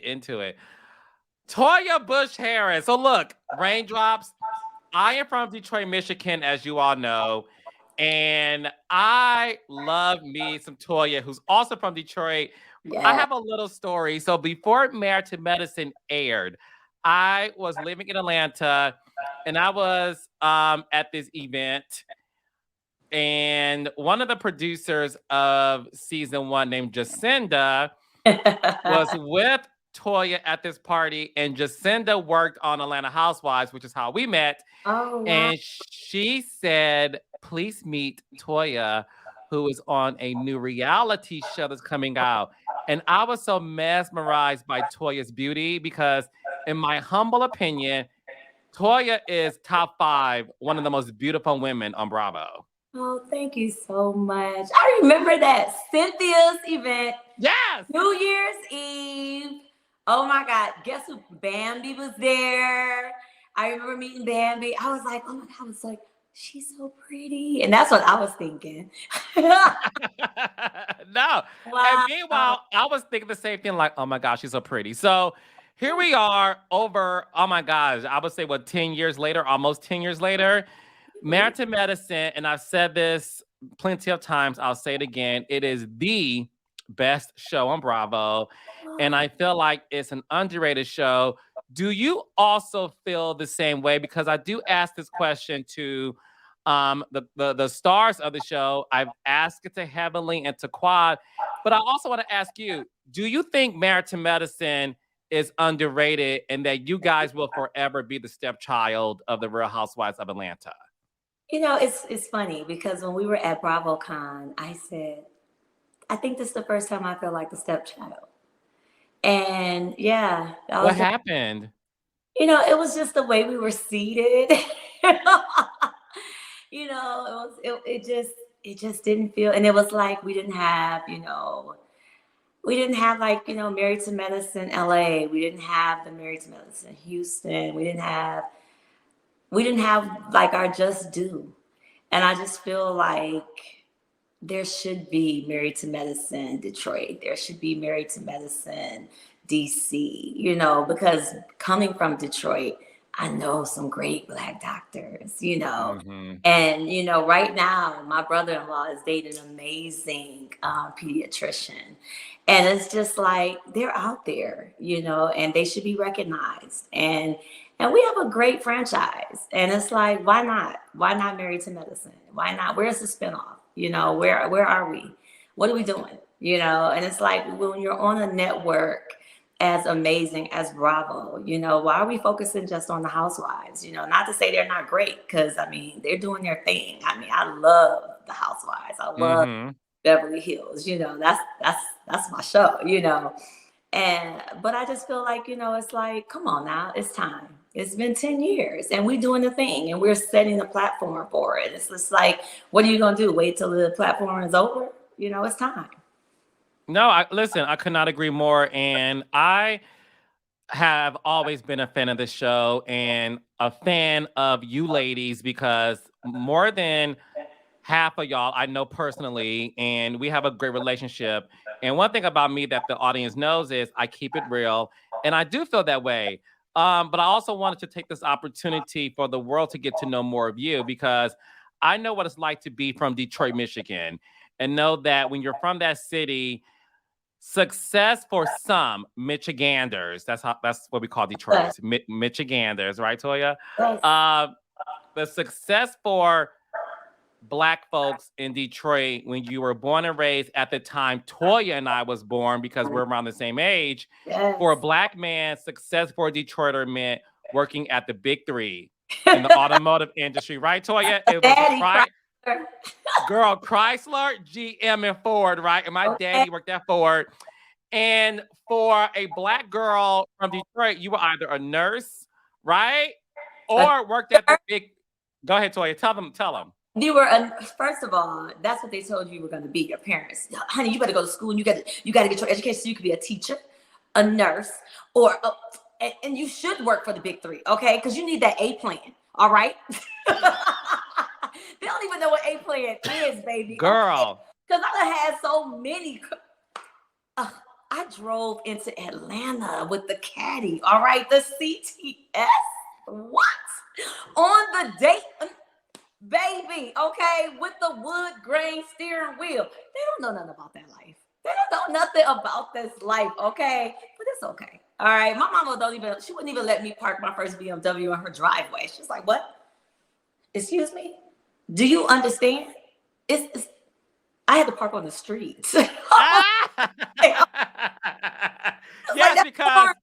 into it. Toya Bush-Harris. So look, Raindrops. I am from Detroit, Michigan, as you all know. And I love me some Toya, who's also from Detroit. I Yeah. have a little story. So before Married to Medicine aired, I was living in Atlanta and I was at this event. And one of the producers of season one, named Jacinda, was with Toya at this party, and Jacinda worked on Atlanta Housewives, which is how we met. Oh, wow. And she said, please meet Toya, who is on a new reality show that's coming out. And I was so mesmerized by Toya's beauty because, in my humble opinion, Toya is top five, one of the most beautiful women on Bravo. Oh, thank you so much. I remember that Cynthia's event, Yes. New Year's Eve. Oh my God. Guess who? Bambi was there. I remember meeting Bambi. I was like, oh my God. I was like, she's so pretty. And that's what I was thinking. No. And Wow. meanwhile, I was thinking the same thing, like, oh my gosh, she's so pretty. So here we are over, oh my gosh, I would say what, 10 years later, almost 10 years later, Married to Medicine. And I've said this plenty of times. I'll say it again. It is the best show on Bravo. And I feel like it's an underrated show. Do you also feel the same way? Because I do ask this question to the stars of the show. I've asked it to Heavenly and to Quad, but I also want to ask you: do you think Married to Medicine is underrated, and that you guys will forever be the stepchild of the Real Housewives of Atlanta? It's funny because when we were at BravoCon, I said, I think this is the first time I feel like the stepchild. And yeah, I What was happened? it was just the way we were seated. It just didn't feel, and it was like we didn't have like, Married to Medicine LA. We didn't have the Married to Medicine Houston. We didn't have like our just due. And I just feel like there should be Married to Medicine Detroit. There should be Married to Medicine DC, because coming from Detroit, I know some great Black doctors. Hmm. And, right now, my brother in law is dating an amazing pediatrician. And it's just like they're out there, and they should be recognized. And we have a great franchise. And it's like, why not? Why not Married to Medicine? Why not? Where's the spinoff? Where are we? What are we doing? And it's like when you're on a network as amazing as Bravo, why are we focusing just on the housewives? Not to say they're not great, because I mean they're doing their thing. I mean, I love the housewives. I love Hmm. Beverly Hills. That's my show. But I just feel like, it's like, come on now, it's time. It's been 10 years and we're doing the thing and we're setting the platform for it. It's just like, what are you gonna do? Wait till the platform is over? It's time. No, listen, I could not agree more. And I have always been a fan of the show and a fan of you ladies, because more than half of y'all I know personally, and we have a great relationship. And one thing about me that the audience knows is I keep it real, and I do feel that way. But I also wanted to take this opportunity for the world to get to know more of you, because I know what it's like to be from Detroit, Michigan, and know that when you're from that city, success for some Michiganders, that's what we call But Detroiters, Michiganders, right, Toya? yes, Uh, the success for Black folks in Detroit, when you were born and raised at the time Toya and I was born, because we're around the same age, for a yes. Black man, success for a Detroiter meant working at the big three in the automotive industry, right, Toya? It was Daddy Chrysler. girl, Chrysler, GM, and Ford, right? And my Okay. daddy worked at Ford. And for a Black girl from Detroit, you were either a nurse, right? A Or worked at the big. Go ahead, Toya. Tell them. Tell them. First of all, that's what they told you were going to be. Your parents, honey, you better go to school and you got to get your education so you could be a teacher, a nurse, and you should work for the big three, okay? Because you need that A plan. All right. They don't even know what A plan is, baby. Okay, Girl. because I done had so many. I drove into Atlanta with the caddy. All right, the CTS. What? On the date, baby, okay, with the wood grain steering wheel. They don't know nothing about that life. They don't know nothing about this life, okay? But it's okay. All right. My mama she wouldn't even let me park my first BMW in her driveway. She's like, what? Excuse me? Do you understand? I had to park on the streets. Yes, like, because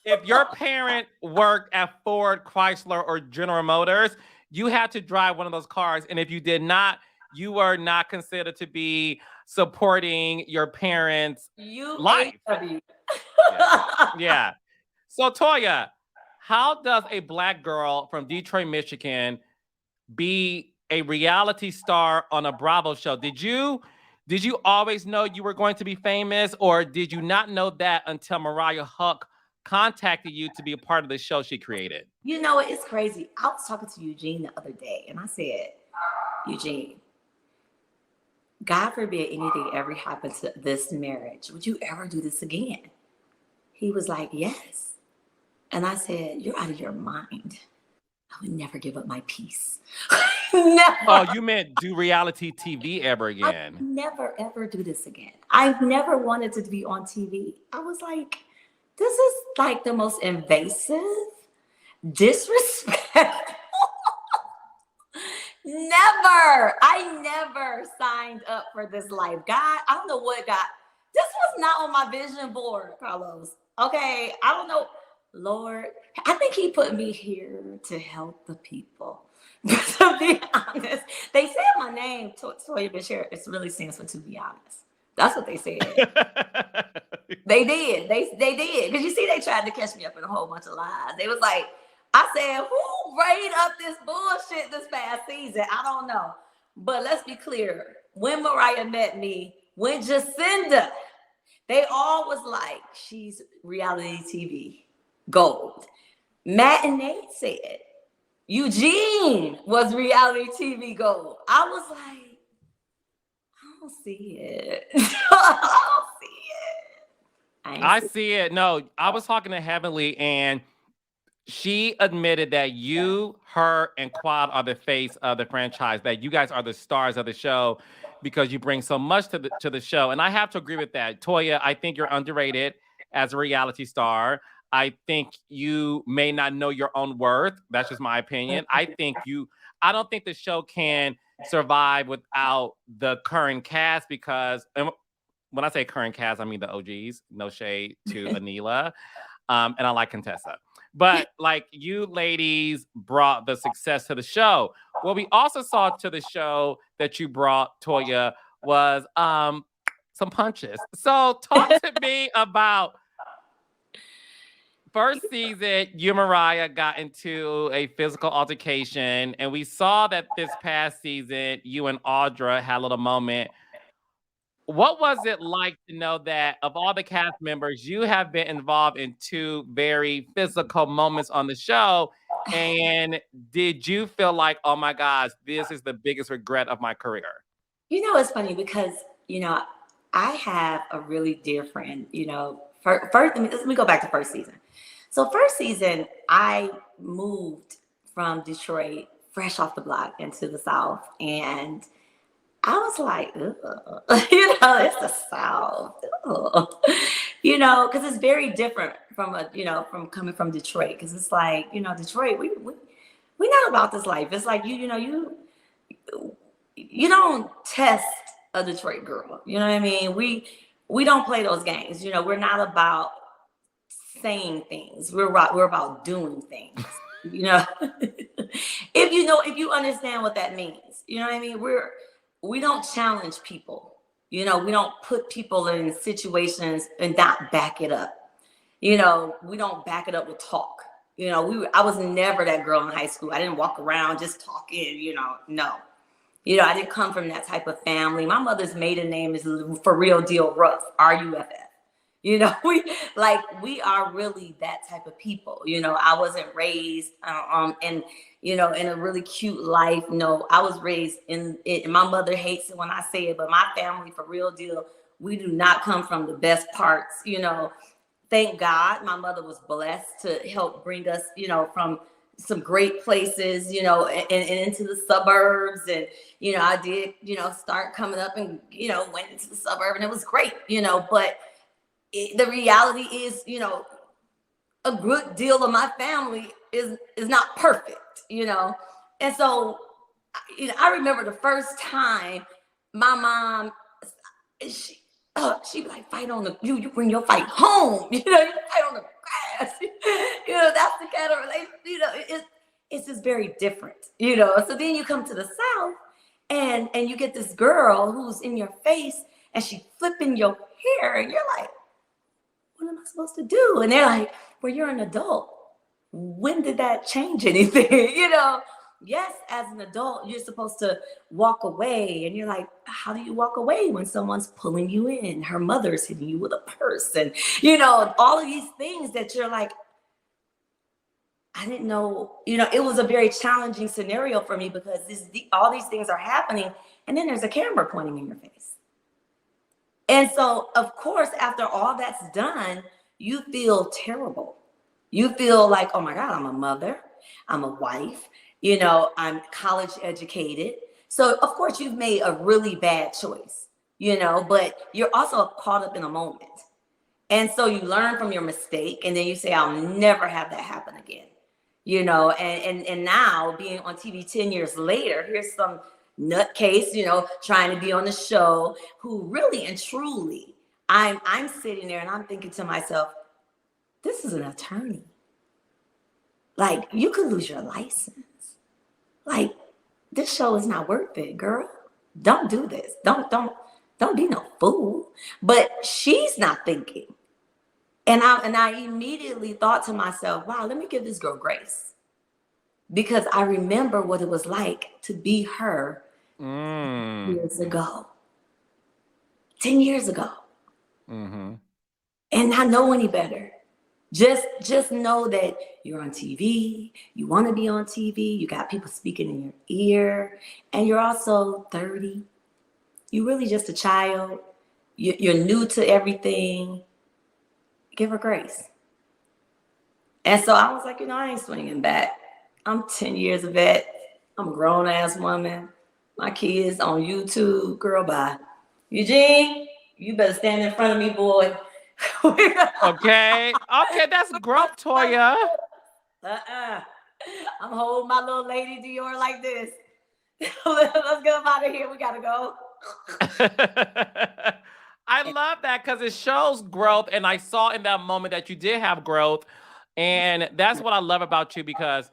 if your parent worked at Ford, Chrysler, or General Motors, you had to drive one of those cars. And if you did not, you were not considered to be supporting your parents' life. Yeah. So, Toya, how does a Black girl from Detroit, Michigan be a reality star on a Bravo show? Did you always know you were going to be famous, or did you not know that until Mariah Huq contacted you to be a part of the show she created? You know, it's crazy. I was talking to Eugene the other day, and I said, Eugene, God forbid anything ever happened to this marriage. Would you ever do this again? He was like, yes. And I said, you're out of your mind. I would never give up my peace. Never. Oh, you meant do reality TV ever again? I'd never, ever do this again. I've never wanted to be on TV. I was like, this is like the most invasive, disrespectful. I never signed up for this life. God, I don't know what God, this was not on my vision board, Carlos. Okay, I don't know. Lord, I think he put me here to help the people. To be honest, they said my name, Toya Bush-Harris, really stands for to be honest. That's what they said. They did. They did. Because you see, they tried to catch me up in a whole bunch of lies. They was like, I said, who raided up this bullshit this past season? I don't know. But let's be clear. When Mariah met me, when Jacinda, they all was like, she's reality TV gold. Matt and Nate said, Eugene was reality TV gold. I was like, I don't see it. I don't see it. I see it. No, I was talking to Heavenly, and she admitted that you, her, and Quad are the face of the franchise, that you guys are the stars of the show because you bring so much to the show. And I have to agree with that. Toya, I think you're underrated as a reality star. I think you may not know your own worth. That's just my opinion. I don't think the show can survive without the current cast, because when I say current cast, I mean the OGs. No shade to Anila. And I like Contessa. But like, you ladies brought the success to the show. What we also saw to the show that you brought, Toya, was some punches. So talk to me about first season. You and Mariah got into a physical altercation, and we saw that this past season, you and Audra had a little moment. What was it like to know that of all the cast members, you have been involved in two very physical moments on the show? And did you feel like, oh my gosh, this is the biggest regret of my career? You know, it's funny because, I have a really dear friend, first, let me go back to first season. So first season, I moved from Detroit, fresh off the block, into the South. And I was like, it's the South, because it's very different from from coming from Detroit. Because it's like, Detroit, we're not about this life. It's like, you don't test a Detroit girl. You know what I mean? We don't play those games. We're not about saying things. We're about doing things. If you understand what that means, you know what I mean? We don't challenge people. We don't put people in situations and not back it up. We don't back it up with talk. I was never that girl in high school. I didn't walk around just talking, no. I didn't come from that type of family. My mother's maiden name is for real deal Ruff, RUFF. We are really that type of people. I wasn't raised in a really cute life. No, I was raised in it. My mother hates it when I say it, but my family, for real deal, We do not come from the best parts, you know. Thank God my mother was blessed to help bring us, you know, from some great places, you know, and into the suburbs. And, you know, I did, you know, start coming up and, you know, went into the suburb and it was great, you know, but the reality is, you know, a good deal of my family is not perfect, you know. And so, you know, I remember the first time my mom, she'd be like, fight on the, you bring your fight home, you know, you fight on the grass, you know, that's the kind of relationship, you know, it's just very different, you know. So then you come to the South and you get this girl who's in your face and she flipping your hair and you're like, what am I supposed to do? And they're like, well, you're an adult. When did that change anything? You know, yes, as an adult, you're supposed to walk away. And you're like, how do you walk away when someone's pulling you in? Her mother's hitting you with a purse. And, you know, all of these things that you're like, I didn't know, you know, it was a very challenging scenario for me because all these things are happening. And then there's a camera pointing in your face. And so, of course, after all that's done, you feel terrible. You feel like, oh my God, I'm a mother, I'm a wife, you know, I'm college educated. So, of course, you've made a really bad choice, you know, but you're also caught up in a moment. And so you learn from your mistake and then you say, I'll never have that happen again, you know, and now being on TV 10 years later, here's some nutcase, you know, trying to be on the show who really and truly, I'm sitting there and I'm thinking to myself, this is an attorney. Like, you could lose your license. Like, this show is not worth it, girl. Don't do this. Don't be no fool. But she's not thinking. And I immediately thought to myself, wow, let me give this girl grace. Because I remember what it was like to be her years ago. 10 years ago. Mm-hmm. And I know any better. Just know that you're on TV, you want to be on TV, you got people speaking in your ear, and you're also 30. You're really just a child. You're new to everything. Give her grace. And so I was like, you know, I ain't swinging back. I'm 10 years of vet. I'm a grown-ass woman. My kids on YouTube. Girl, bye. Eugene, you better stand in front of me, boy. Okay, that's growth, Toya. I'm holding my little lady Dior like this. Let's get out of here. We gotta go. I love that because it shows growth, and I saw in that moment that you did have growth, and that's what I love about you because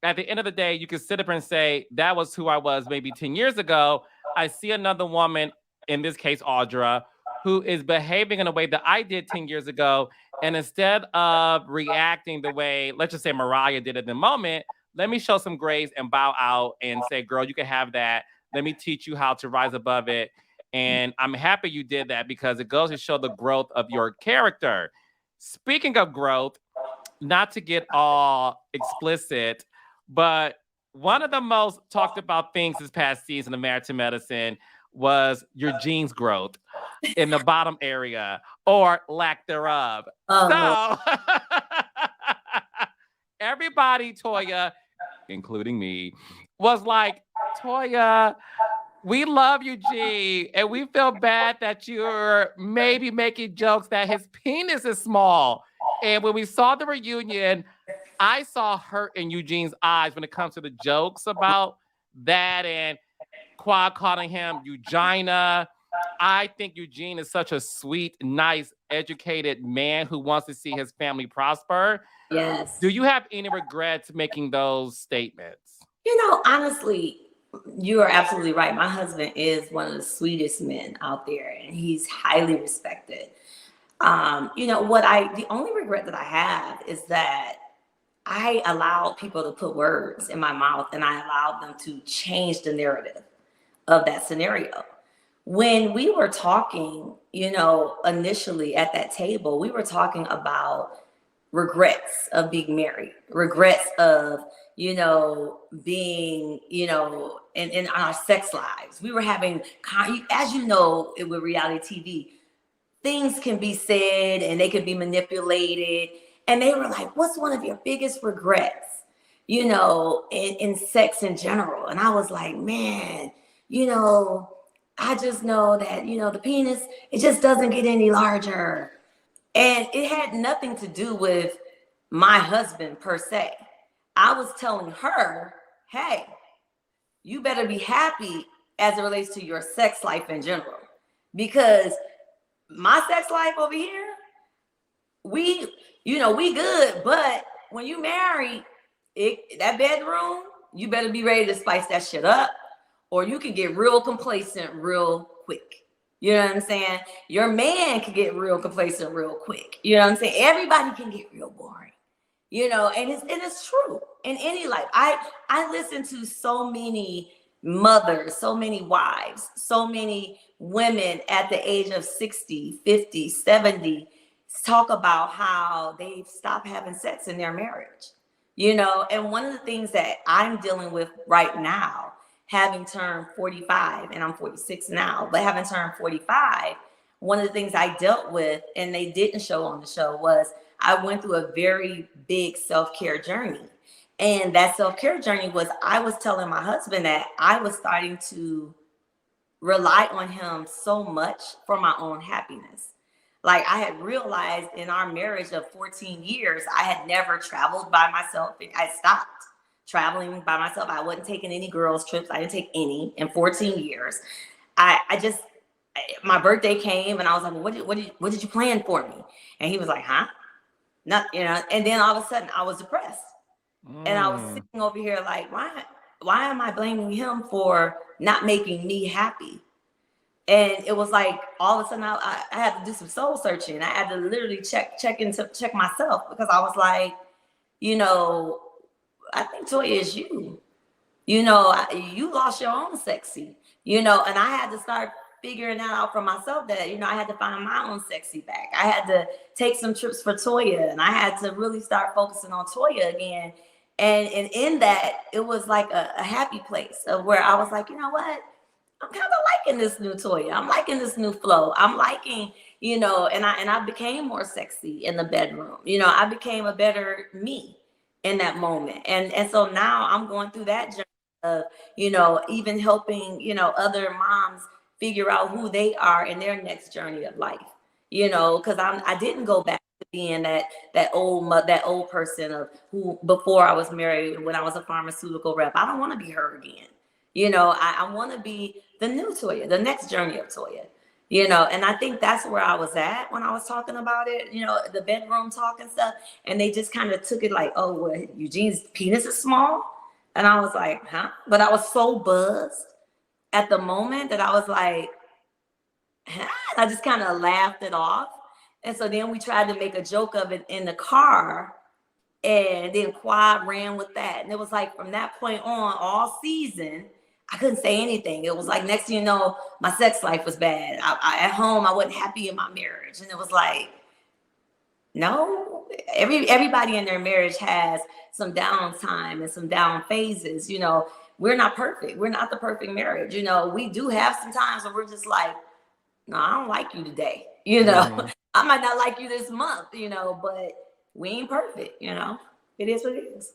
at the end of the day, you can sit up and say, that was who I was maybe 10 years ago. I see another woman, in this case, Audra, who is behaving in a way that I did 10 years ago. And instead of reacting the way, let's just say Mariah did at the moment, let me show some grace and bow out and say, girl, you can have that. Let me teach you how to rise above it. And I'm happy you did that because it goes to show the growth of your character. Speaking of growth, not to get all explicit, but one of the most talked about things this past season of Married to Medicine was your genes growth in the bottom area or lack thereof. So everybody, Toya, including me, was like, Toya, we love you, G, and we feel bad that you're maybe making jokes that his penis is small. And when we saw the reunion, I saw hurt in Eugene's eyes when it comes to the jokes about that and Quad calling him Eugina. I think Eugene is such a sweet, nice, educated man who wants to see his family prosper. Yes. Do you have any regrets making those statements? You know, honestly, you are absolutely right. My husband is one of the sweetest men out there, and he's highly respected. You know, the only regret that I have is that I allowed people to put words in my mouth and I allowed them to change the narrative of that scenario. When we were talking, you know, initially at that table, we were talking about regrets of being married, regrets of, you know, being, you know, in our sex lives. We were having, as you know, with reality TV, things can be said and they can be manipulated. And they were like, what's one of your biggest regrets, in sex in general? And I was like, man, I just know that, the penis, it just doesn't get any larger. And it had nothing to do with my husband per se. I was telling her, hey, you better be happy as it relates to your sex life in general. Because my sex life over here, we good, but when you marry, that bedroom, you better be ready to spice that shit up, or you can get real complacent real quick. You know what I'm saying? Your man can get real complacent real quick. You know what I'm saying? Everybody can get real boring. And it's true in any life. I listen to so many mothers, so many wives, so many women at the age of 60, 50, 70 talk about how they've stopped having sex in their marriage. And one of the things that I'm dealing with right now, having turned 45, and I'm 46 now, but having turned 45, one of the things I dealt with, and they didn't show on the show, was I went through a very big self-care journey. And that self-care journey was, I was telling my husband that I was starting to rely on him so much for my own happiness. Like, I had realized in our marriage of 14 years, I had never traveled by myself. I stopped traveling by myself. I wasn't taking any girls' trips. I didn't take any in 14 years. My birthday came and I was like, well, what did you plan for me? And he was like, huh? Not, and then all of a sudden I was depressed. And I was sitting over here like, why am I blaming him for not making me happy? And it was like, all of a sudden I had to do some soul searching. I had to literally check myself, because I was like, I think Toya is you. You lost your own sexy, and I had to start figuring that out for myself, that, I had to find my own sexy back. I had to take some trips for Toya, and I had to really start focusing on Toya again. And in that, it was like a happy place of where I was like, you know what? I'm kind of liking this new Toya. I'm liking this new flow. I'm liking, and I became more sexy in the bedroom. I became a better me in that moment. And so now I'm going through that journey of, even helping, other moms figure out who they are in their next journey of life, because I didn't go back to being that old person of who before I was married, when I was a pharmaceutical rep. I don't want to be her again. I want to be the new Toya, the next journey of Toya, and I think that's where I was at when I was talking about it, the bedroom talk and stuff. And they just kind of took it like, oh, well, Eugene's penis is small. And I was like, huh? But I was so buzzed at the moment that I was like, huh? I just kind of laughed it off. And so then we tried to make a joke of it in the car. And then Quad ran with that. And it was like, from that point on, all season, I couldn't say anything. It was like, next thing you know, my sex life was bad. At home, I wasn't happy in my marriage. And it was like, no, everybody in their marriage has some downtime and some down phases. We're not perfect. We're not the perfect marriage. We do have some times where we're just like, no, I don't like you today. I might not like you this month, but we ain't perfect. It is what it is.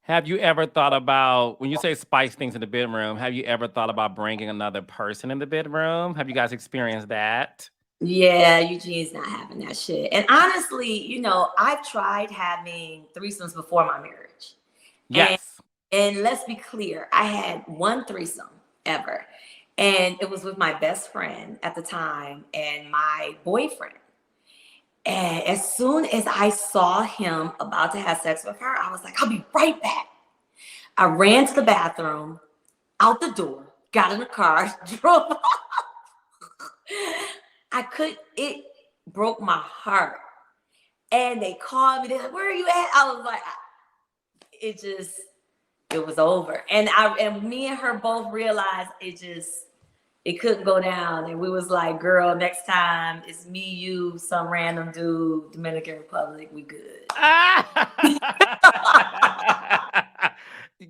Have you ever thought about, when you say spice things in the bedroom, have you ever thought about bringing another person in the bedroom? Have you guys experienced that? Yeah, Eugene's not having that shit. And honestly, I've tried having threesomes before my marriage. Yes. And let's be clear, I had one threesome ever. And it was with my best friend at the time and my boyfriend. And as soon as I saw him about to have sex with her, I was like, I'll be right back. I ran to the bathroom, out the door, got in the car, drove off. It broke my heart. And they called me, they're like, where are you at? I was like, it was over. And me and her both realized it couldn't go down. And we was like, girl, next time it's me, you, some random dude, Dominican Republic, we good.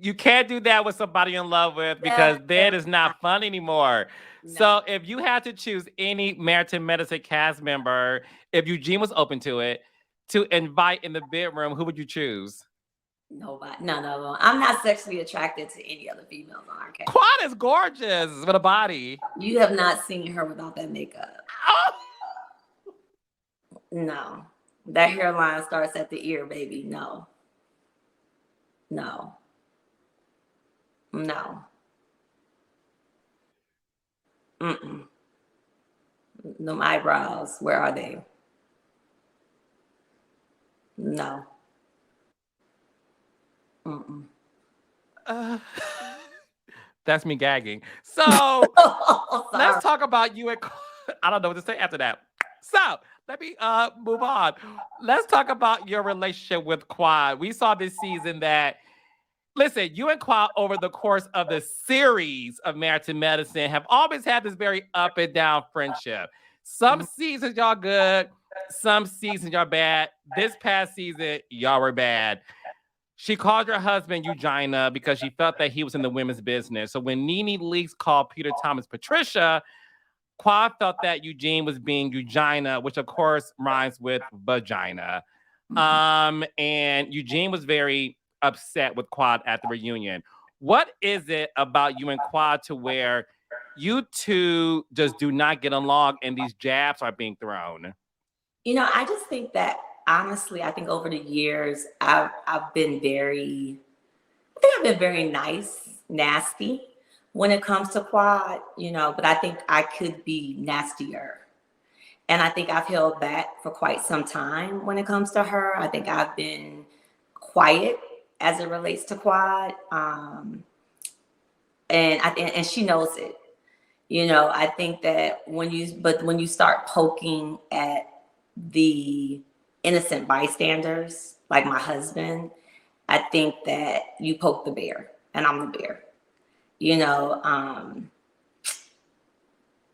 You can't do that with somebody you're in love with because then it's not fun anymore. No. So if you had to choose any Married to Medicine cast member, if Eugene was open to it, to invite in the bedroom, who would you choose? Nobody. None of them. I'm not sexually attracted to any other females on our cast. Quad is gorgeous with a body. You have not seen her without that makeup. Oh. No. That hairline starts at the ear, baby. No. No. No. Mm-mm. Them eyebrows, where are they? No. Mm-mm. That's me gagging. So Oh, let's talk about you and I don't know what to say after that. So let me move on. Let's talk about your relationship with Quad. We saw this season that, listen, you and Quad over the course of the series of Married to Medicine have always had this very up and down friendship. Some seasons y'all good, some seasons y'all bad. This past season, y'all were bad. She called her husband Eugina because she felt that he was in the women's business. So when Nene Leakes called Peter Thomas Patricia, Quad felt that Eugene was being Eugina, which of course rhymes with vagina. And Eugene was very upset with Quad at the reunion. What is it about you and Quad to where you two just do not get along and these jabs are being thrown? You know, I just think that honestly, I think over the years, I've been very, I think I've been very nice, nasty when it comes to Quad, you know, but I think I could be nastier. And I think I've held back for quite some time when it comes to her. I think I've been quiet as it relates to Quad. And she knows it. You know, I think that when you start poking at the innocent bystanders, like my husband, I think that you poke the bear, and I'm the bear. You know,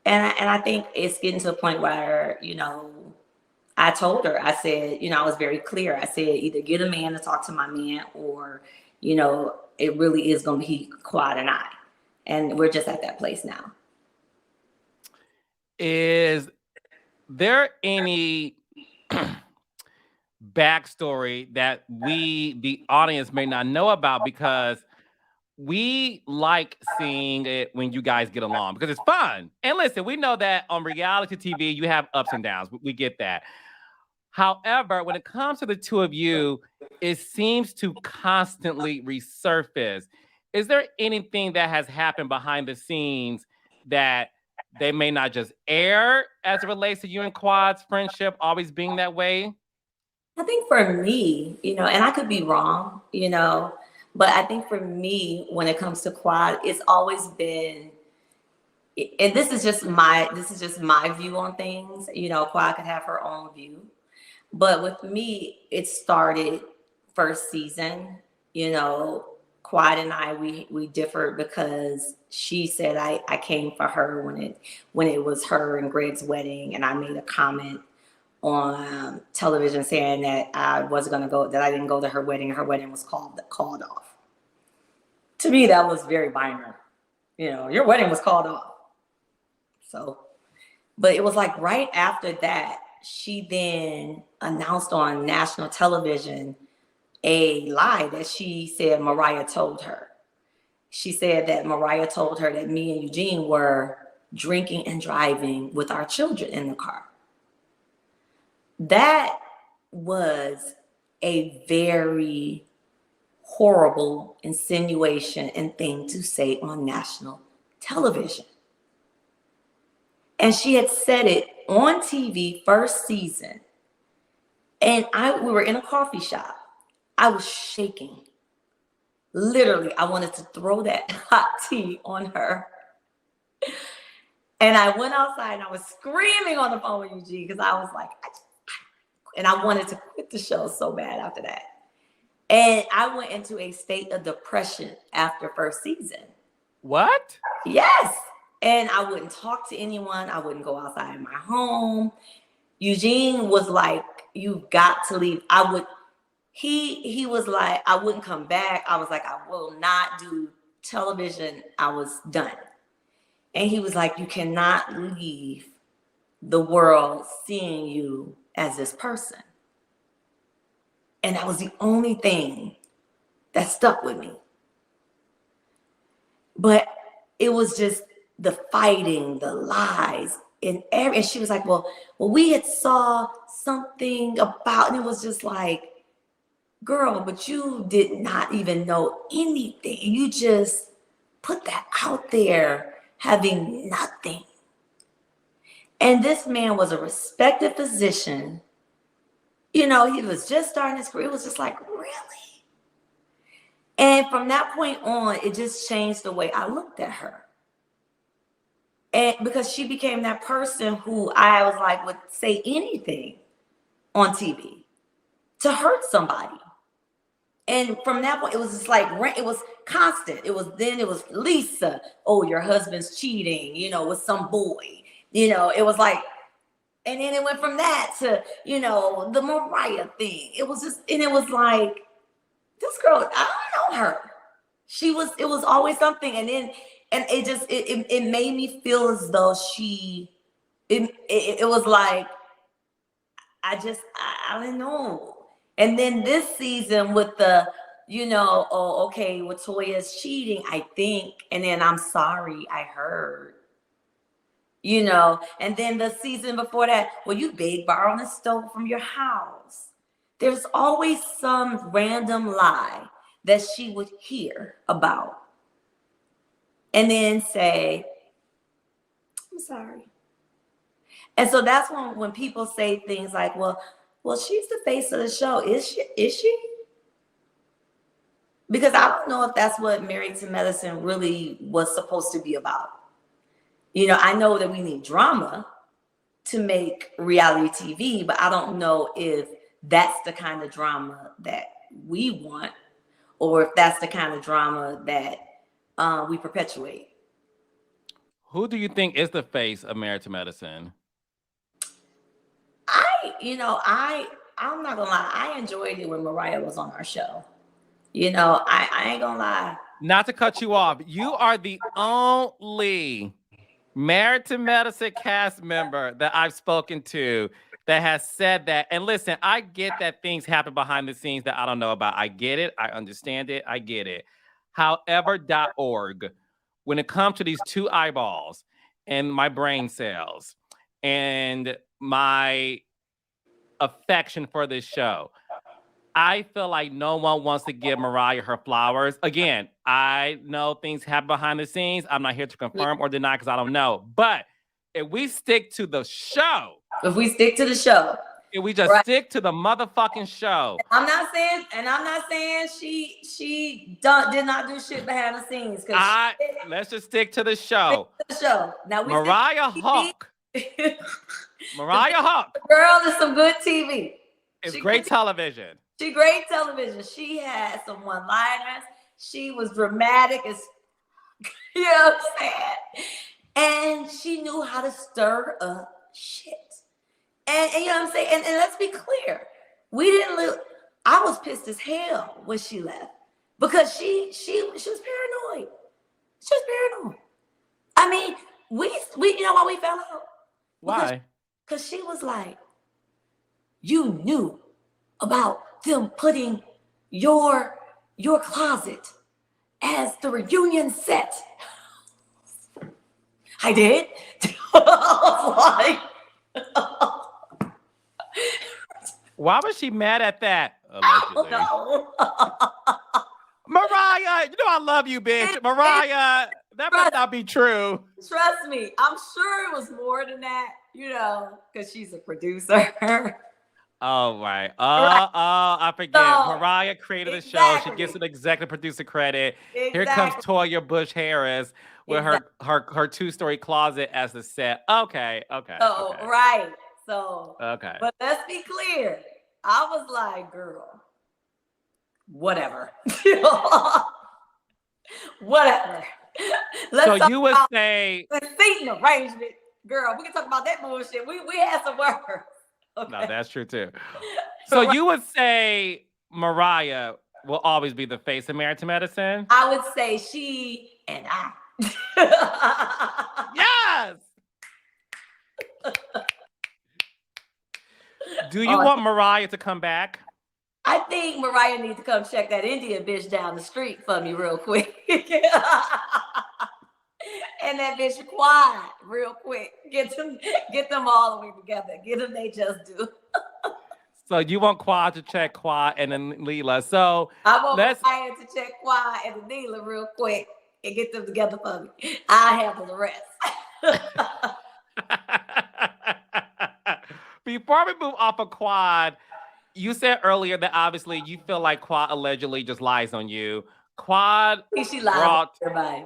and I think it's getting to a point where, you know, I told her, I said, you know, I was very clear. I said, either get a man to talk to my man, or, you know, it really is going to be Quad and I. And we're just at that place now. Is there any backstory that we, the audience, may not know about? Because we like seeing it when you guys get along because it's fun. And listen, we know that on reality TV, you have ups and downs. We get that. However, when it comes to the two of you, it seems to constantly resurface. Is there anything that has happened behind the scenes that they may not just air as it relates to you and Quad's friendship always being that way? I think for me, you know, and I could be wrong, you know, but I think for me, when it comes to Quad, it's always been, and this is just my view on things. You know, Quad could have her own view, but with me, it started first season. You know, Quad and I, we differed because she said I came for her when it was her and Greg's wedding, and I made a comment on television saying that I wasn't going to go, that I didn't go to her wedding. Her wedding was called off. To me, that was very binary. You know, your wedding was called off. So, but it was like right after that, she then announced on national television a lie that she said Mariah told her. She said that Mariah told her that me and Eugene were drinking and driving with our children in the car. That was a very horrible insinuation and thing to say on national television. And she had said it on TV first season. And we were in a coffee shop. I was shaking. Literally, I wanted to throw that hot tea on her. And I went outside and I was screaming on the phone with Eugene because I was like, and I wanted to quit the show so bad after that. And I went into a state of depression after first season. What? Yes. And I wouldn't talk to anyone. I wouldn't go outside of my home. Eugene was like, you've got to leave. he was like, I wouldn't come back. I was like, I will not do television. I was done. And he was like, you cannot leave the world seeing you as this person. And that was the only thing that stuck with me. But it was just the fighting, the lies, and she was like, well, we had saw something about, and it was just like, girl, but you did not even know anything. You just put that out there having nothing. And this man was a respected physician. You know, he was just starting his career. It was just like, really? And from that point on, it just changed the way I looked at her. And because she became that person who I was like, would say anything on TV to hurt somebody. And from that point, it was just like, it was constant. It was Lisa. Oh, your husband's cheating, you know, with some boy. You know, it was like, and then it went from that to, you know, the Mariah thing. It was just, and it was like, this girl, I don't know her. It was always something. And then, and it just, it made me feel as though it was like, I didn't know. And then this season with the, you know, oh, okay, well, Toya's cheating, I think. And then I'm sorry, I heard. You know, and then the season before that, well, you big borrowing a stove from your house. There's always some random lie that she would hear about. And then say, I'm sorry. And so that's when people say things like, well, she's the face of the show. Is she? Because I don't know if that's what Married to Medicine really was supposed to be about. You know, I know that we need drama to make reality TV, but I don't know if that's the kind of drama that we want, or if that's the kind of drama that we perpetuate. Who do you think is the face of Married to Medicine? I'm not gonna lie. I enjoyed it when Mariah was on our show. You know, I ain't gonna lie. Not to cut you off, you are the only Married to Medicine cast member that I've spoken to that has said that. And listen, I get that things happen behind the scenes that I don't know about. I get it. I understand it. I get it. However.org, when it comes to these two eyeballs and my brain cells and my affection for this show, I feel like no one wants to give Mariah her flowers. Again, I know things happen behind the scenes. I'm not here to confirm or deny because I don't know. But if we stick to the show, if we just stick to the motherfucking show. I'm not saying she did not do shit behind the scenes. Let's just stick to the show. Now Mariah Huq. Mariah Huq. Girl, is some good TV. It's great television. She great television. She had some one-liners. She was dramatic as, you know what I'm saying? And she knew how to stir up shit. And you know what I'm saying? And let's be clear. I was pissed as hell when she left because she was paranoid. She was paranoid. I mean, we you know why we fell out? Why? Because she was like, you knew about them putting your closet as the reunion set. I did. Why was she mad at that? Allegedly. Mariah, you know I love you, bitch. Mariah, that must not be true. Trust me, I'm sure it was more than that, you know, because she's a producer. Oh, right. I forget. So, Mariah created the show. She gets an executive producer credit. Exactly. Here comes Toya Bush-Harris with her two-story closet as the set. Okay. Right. So, okay. But let's be clear. I was like, girl, whatever. Whatever. You would say the seating arrangement, girl. We can talk about that bullshit. We had some work. Okay. No, that's true too. So you would say Mariah will always be the face of Married to Medicine? I would say she and I. Yes! Do you Oh, want Mariah to come back? I think Mariah needs to come check that Indian bitch down the street for me real quick. And that bitch quiet real quick. Get them all the way together. Get them they just do. So you want Quad to check Quad and then Leela. So I want let's Mariah to check quiet and the dealer real quick and get them together for me. I handle the rest. Before we move off of Quad, you said earlier that obviously you feel like Quad allegedly just lies on you. Quad She lies brought on everybody.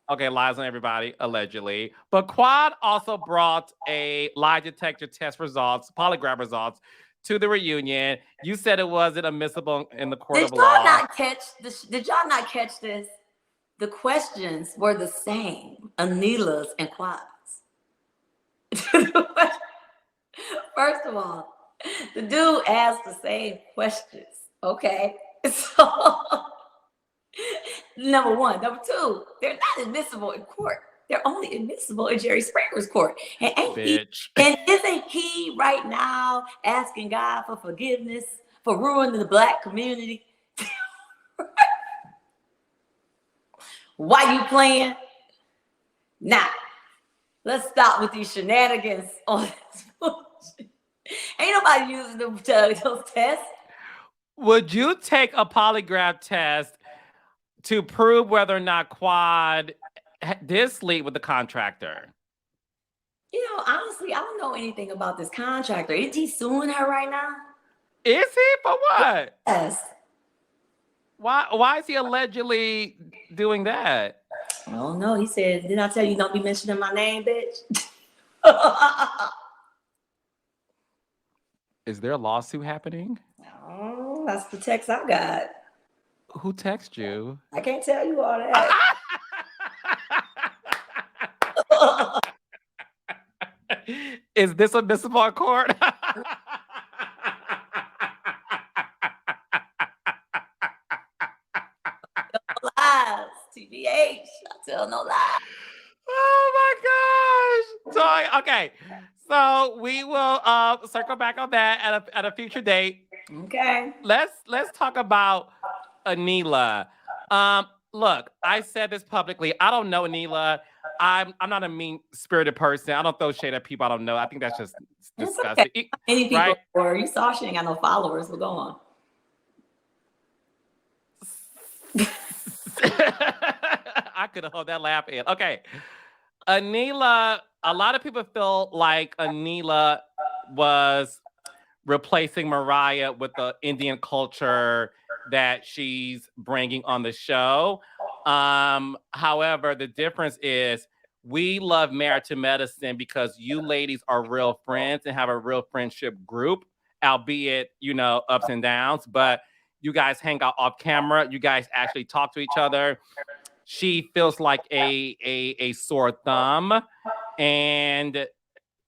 Okay, lies on everybody, allegedly. But Quad also brought a lie detector test results, polygraph results, to the reunion. You said it wasn't admissible in the court of law. Did y'all not catch this? The questions were the same, Anila's and Quad's. First of all, the dude asked the same questions, okay? So, number one. Number two, they're not admissible in court. They're only admissible in Jerry Springer's court. And isn't he right now asking God for forgiveness for ruining the Black community? Why you playing? Now, let's stop with these shenanigans on this bullshit. Ain't nobody using those tests. Would you take a polygraph test to prove whether or not Quad did sleep with the contractor? You know, honestly, I don't know anything about this contractor. Is he suing her right now? Is he? For what? Yes. Why is he allegedly doing that? I don't know. He said, didn't I tell you don't be mentioning my name, bitch? Is there a lawsuit happening? Oh, that's the text I got. Who texted you? I can't tell you all that. Is this admissible in court? Lies, TBH. I tell no lies. Oh my gosh. So, okay. So we will circle back on that at a future date. Okay. Let's talk about Anila. Look, I said this publicly. I don't know Anila. I'm not a mean-spirited person. I don't throw shade at people I don't know. I think that's just disgusting. Okay. Any people, right? or you saw she ain't got no followers. But go on. I could have held that laugh in. Okay. Anila, a lot of people feel like Anila was replacing Mariah with the Indian culture that she's bringing on the show. However, the difference is we love Married to Medicine because you ladies are real friends and have a real friendship group, albeit, ups and downs, but you guys hang out off camera. You guys actually talk to each other. She feels like a sore thumb. And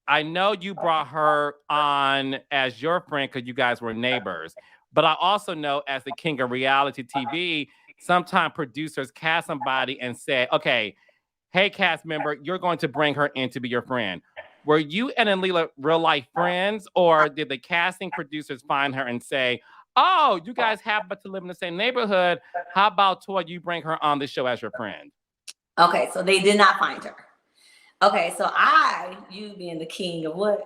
I know you brought her on as your friend because you guys were neighbors. But I also know as the king of reality TV, sometimes producers cast somebody and say, okay, hey, cast member, you're going to bring her in to be your friend. Were you and Anila real life friends, or did the casting producers find her and say, oh, you guys happen to live in the same neighborhood. How about Toya, you bring her on the show as your friend? Okay, so they did not find her. Okay, so you being the king of what?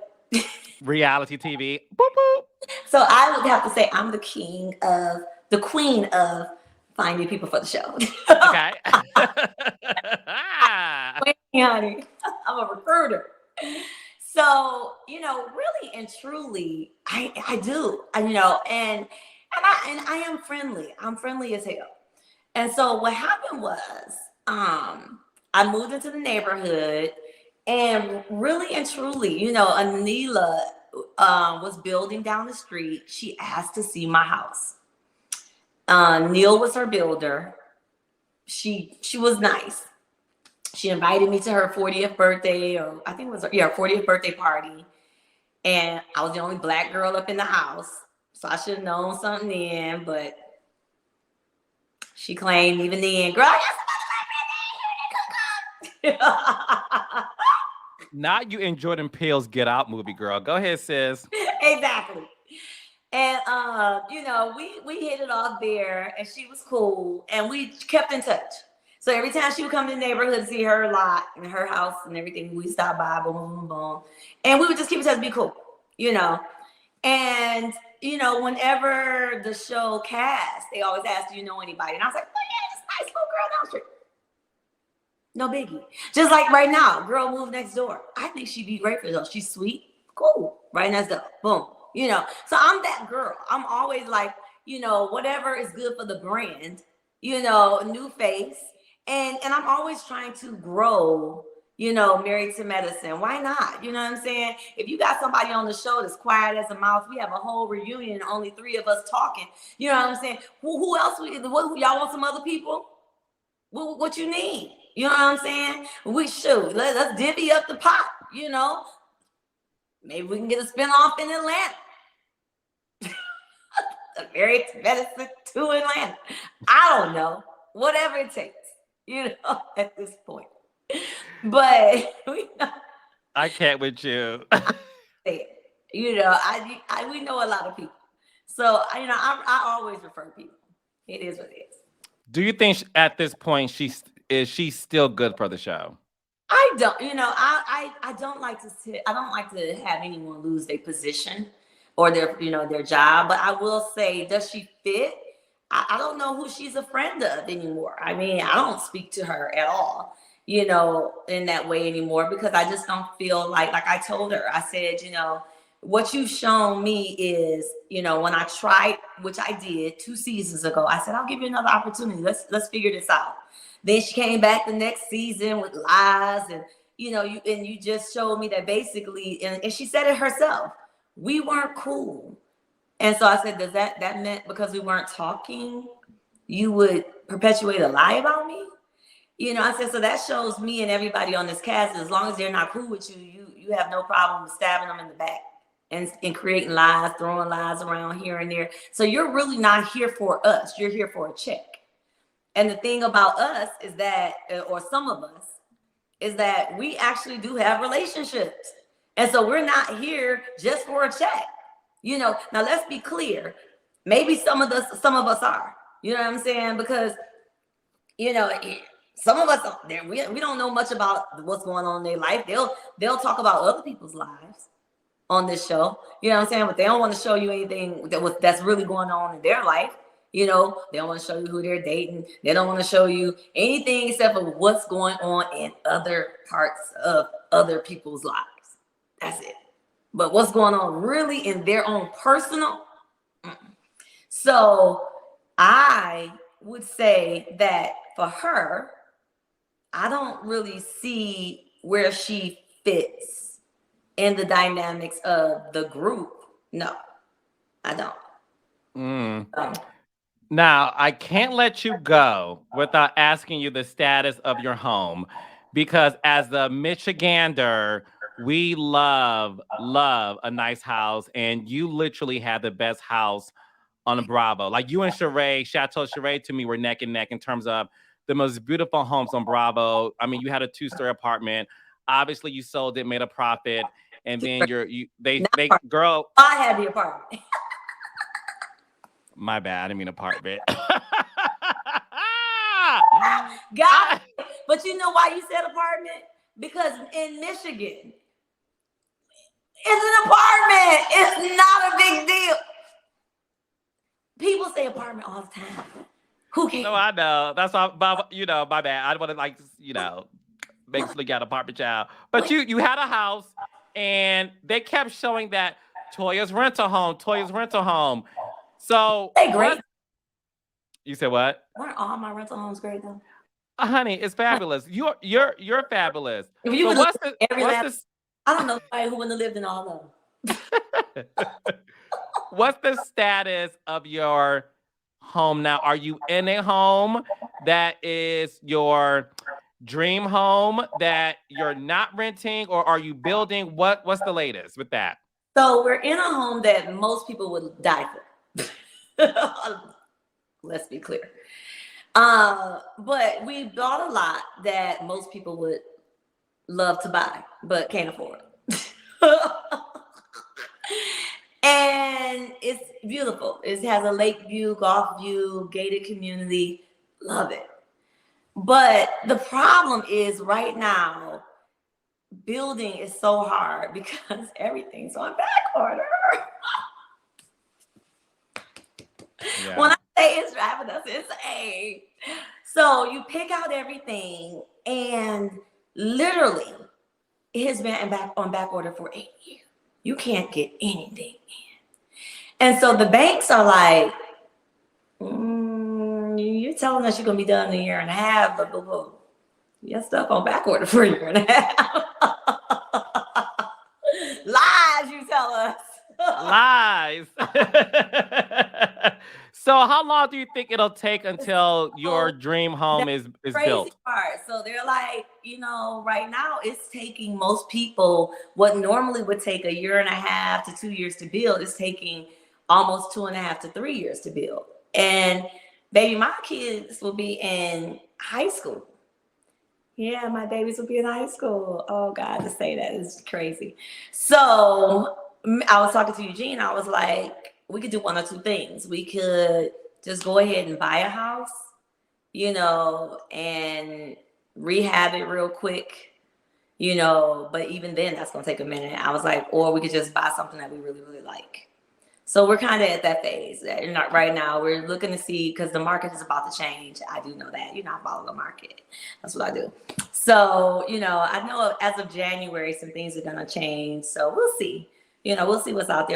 Reality TV. Boop, boop. So I would have to say I'm the queen of finding people for the show. Okay. Honey, I'm a recruiter. So, really and truly, I do, and I am friendly. I'm friendly as hell. And so what happened was, I moved into the neighborhood, and really and truly, Anila was building down the street. She asked to see my house. Neil was her builder. She was nice. She invited me to her 40th birthday, or I think it was 40th birthday party. And I was the only Black girl up in the house. So I should have known something then, but she claimed even then, girl, I got some other Not you in Jordan Peele's Get Out movie, girl. Go ahead, sis. Exactly. And you know, we hit it off there, and she was cool, and we kept in touch. So every time she would come to the neighborhood, see her lot and her house and everything, we stopped by, boom, boom, boom, boom, and we would just keep in touch, be cool, you know. And you know, whenever the show cast, they always ask, "Do you know anybody?" And I was like, "Oh yeah, this nice little girl down the street." No biggie. Just like right now, girl moved next door. I think she'd be great for those. She's sweet, cool, right next door. Boom. You know, so I'm that girl. I'm always like, you know, whatever is good for the brand, you know, new face. And I'm always trying to grow, you know, Married to Medicine. Why not? You know what I'm saying? If you got somebody on the show that's quiet as a mouse, we have a whole reunion, only 3 of us talking. You know what I'm saying? Who else? Y'all want some other people? What you need? You know what I'm saying? We should. Let's divvy up the pot, you know? Maybe we can get a spinoff in Atlanta. Married to Medicine to Atlanta. I don't know. Whatever it takes, you know, at this point. But I can't with you. You know, we know a lot of people. So, you know, I always refer people. It is what it is. Do you think at this point she's still good for the show? I don't, you know, I don't like to have anyone lose their position or their, you know, their job. But I will say, does she fit? I don't know who she's a friend of anymore. I mean, I don't speak to her at all, you know, in that way anymore, because I just don't feel like I told her, I said, you know, what you've shown me is, you know, when I tried, which I did 2 seasons ago, I said, I'll give you another opportunity. Let's figure this out. Then she came back the next season with lies, and you know, you just showed me that basically, and she said it herself, we weren't cool. And so I said, does that meant because we weren't talking, you would perpetuate a lie about me? You know, I said, so that shows me and everybody on this cast, as long as they're not cool with you, you have no problem stabbing them in the back and creating lies, throwing lies around here and there. So you're really not here for us. You're here for a check. And the thing about us is that, or some of us, is that we actually do have relationships. And so we're not here just for a check. You know, now let's be clear. Maybe some of us are. You know what I'm saying? Because, you know, some of us, we don't know much about what's going on in their life. They'll talk about other people's lives on this show. You know what I'm saying? But they don't want to show you anything that's really going on in their life. You know, they don't want to show you who they're dating. They don't want to show you anything except for what's going on in other parts of other people's lives. That's it. But what's going on really in their own personal. So I would say that for her, I don't really see where she fits in the dynamics of the group. No, I don't. Now, I can't let you go without asking you the status of your home, because as the Michigander, we love a nice house, and you literally had the best house on Bravo. Like you and Sheree, Chateau Sheree, to me were neck and neck in terms of the most beautiful homes on Bravo. I mean, you had a 2-story apartment. Obviously, you sold it, made a profit, and then girl. I had the apartment. My bad, I didn't mean apartment. God, but you know why you said apartment? Because in Michigan, it's an apartment. It's not a big deal. People say apartment all the time. Who cares? No, I know. That's why, you know, my bad. I don't want to, like, you know, basically got apartment child. But you had a house, and they kept showing that Toya's rental home. So they great. You said what? Weren't all my rental homes great though? Honey, it's fabulous. You're fabulous. If you would I don't know who wouldn't have lived in all of them. What's the status of your home now? Are you in a home that is your dream home that you're not renting, or are you building? What's the latest with that? So we're in a home that most people would die for. Let's be clear. But we bought a lot that most people would love to buy, but can't afford. And it's beautiful. It has a lake view, golf view, gated community. Love it. But the problem is right now, building is so hard because everything's on back order. Yeah. When I say it's driving us insane. So you pick out everything, and literally it has been on back order for 8 years. You can't get anything in. And so the banks are like, you're telling us you're going to be done in a year and a half, but your stuff on back order for a year and a half. Lies, you tell us. Lies. So how long do you think it'll take until your dream home is built? Part. So they're like, right now it's taking most people what normally would take a year and a half to 2 years to build is taking almost 2.5 to 3 years to build. And baby, my kids will be in high school. Yeah, my babies will be in high school. Oh God, to say that is crazy. So I was talking to Eugina. I was like, we could do one or two things. We could just go ahead and buy a house, and rehab it real quick, but even then that's going to take a minute. I was like, or we could just buy something that we really, really like. So we're kind of at that phase. Not right now. We're looking to see, because the market is about to change. I do know that. I follow the market. That's what I do. So, I know as of January, some things are going to change. So we'll see. We'll see what's out there.